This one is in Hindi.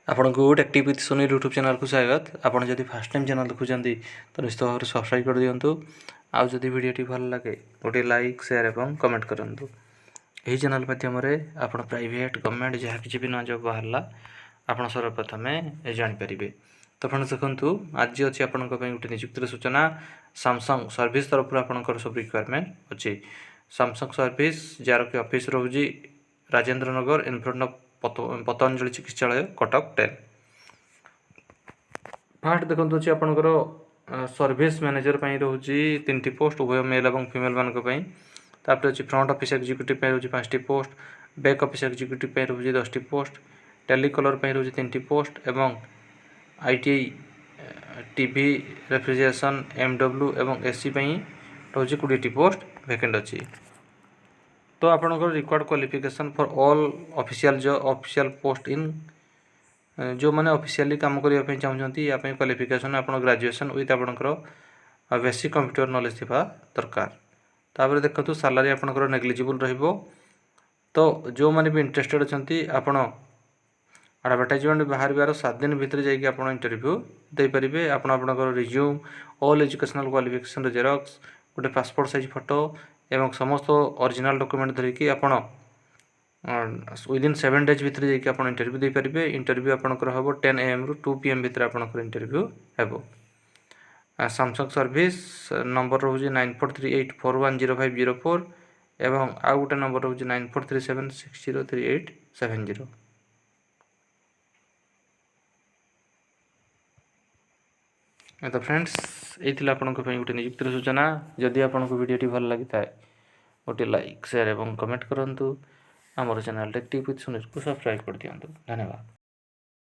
ଆପଣଙ୍କୁ ଟେକ୍ଟିକ୍ विथ सुनील यूट्यूब चैनल को स्वागत। आपड़ जब फास्ट टाइम चैनल देखुं तो निश्चित भाव में सब्सक्राइब कर दिंतु। आउ जदि वीडियोटी भल लगे गोटे लाइक शेयर और कमेंट करूँ। यही चैनल माध्यम आप प्राइवेट गवर्नमेंट जहाँ कि भी न जब बाहर आप सर्वप्रथम जापर। तो फ्रेंड्स देखो आज अच्छी आपंक गोटे निजुक्तिर सूचना सैमसंग सर्विस तरफ आपंकर सब रिक्वायरमेंट अच्छी। सैमसंग सर्विस जार कि ऑफिस रोजी Rajendra Nagar in front of Patanjali चिकित्सालय कटक 10। फास्ट देखो अच्छी आपंकर सर्विस मैनेजर रोचे 3टी पोस्ट उभय मेल और फिमेल मानी। तापर अच्छी फ्रंट ऑफिस एक्जिक्यूटिव रोचे 5टी पोस्ट, बैक ऑफिस एक्जिक्यूटिव रोचे 10टी पोस्ट, टेलीकलर रोचे 3टी पोस्ट एवं आईटीआई टीवी रेफ्रिजरेशन एमडब्ल्यू एवं एसी रोचे 20टी पोस्ट वैकेंट अच्छी। तो आपंकर required qualification for all official post इन जो मैंने ऑफिशियली काम करने चाहते या क्वालिफिकेशन आप ग्रेजुएशन विथ आपंकर बेसिक कंप्यूटर नॉलेज थी दरकार। तापर देखो सैलरी आपंकर नेग्लिजिबल रहिबो। तो जो मैंने भी इंटरेस्टेड अच्छा आपण एडवर्टाइजमेंट बाहर 7 दिन भितर जाकि आप इंटरव्यू देपारे। आपंकर resume all educational qualification xerox गोटे पासपोर्ट साइज फोटो एवं समस्त ओरिजिनल डॉक्यूमेंट धरिकी आपण विदिन 7 डेज भितर जाकि आप इंटरव्यू देपारे। इंटरव्यू आपंकर हम 10 AM रु 2 PM भितर आपंकर इंटरव्यू हेबो। सैमसंग सर्विस नंबर रोज 9438410504 एवं आउ गोटे नंबर रोज 9437603870। तो फ्रेंड्स ये आपंक गोटे निजुक्तिर सूचना। जदि आपको वीडियोटी भल लगी था गोटे लाइक शेयर और कमेंट करूँ। आमर चैनल टेक्टिक विथ सुनील को सब्सक्राइब कर दिंतु। धन्यवाद।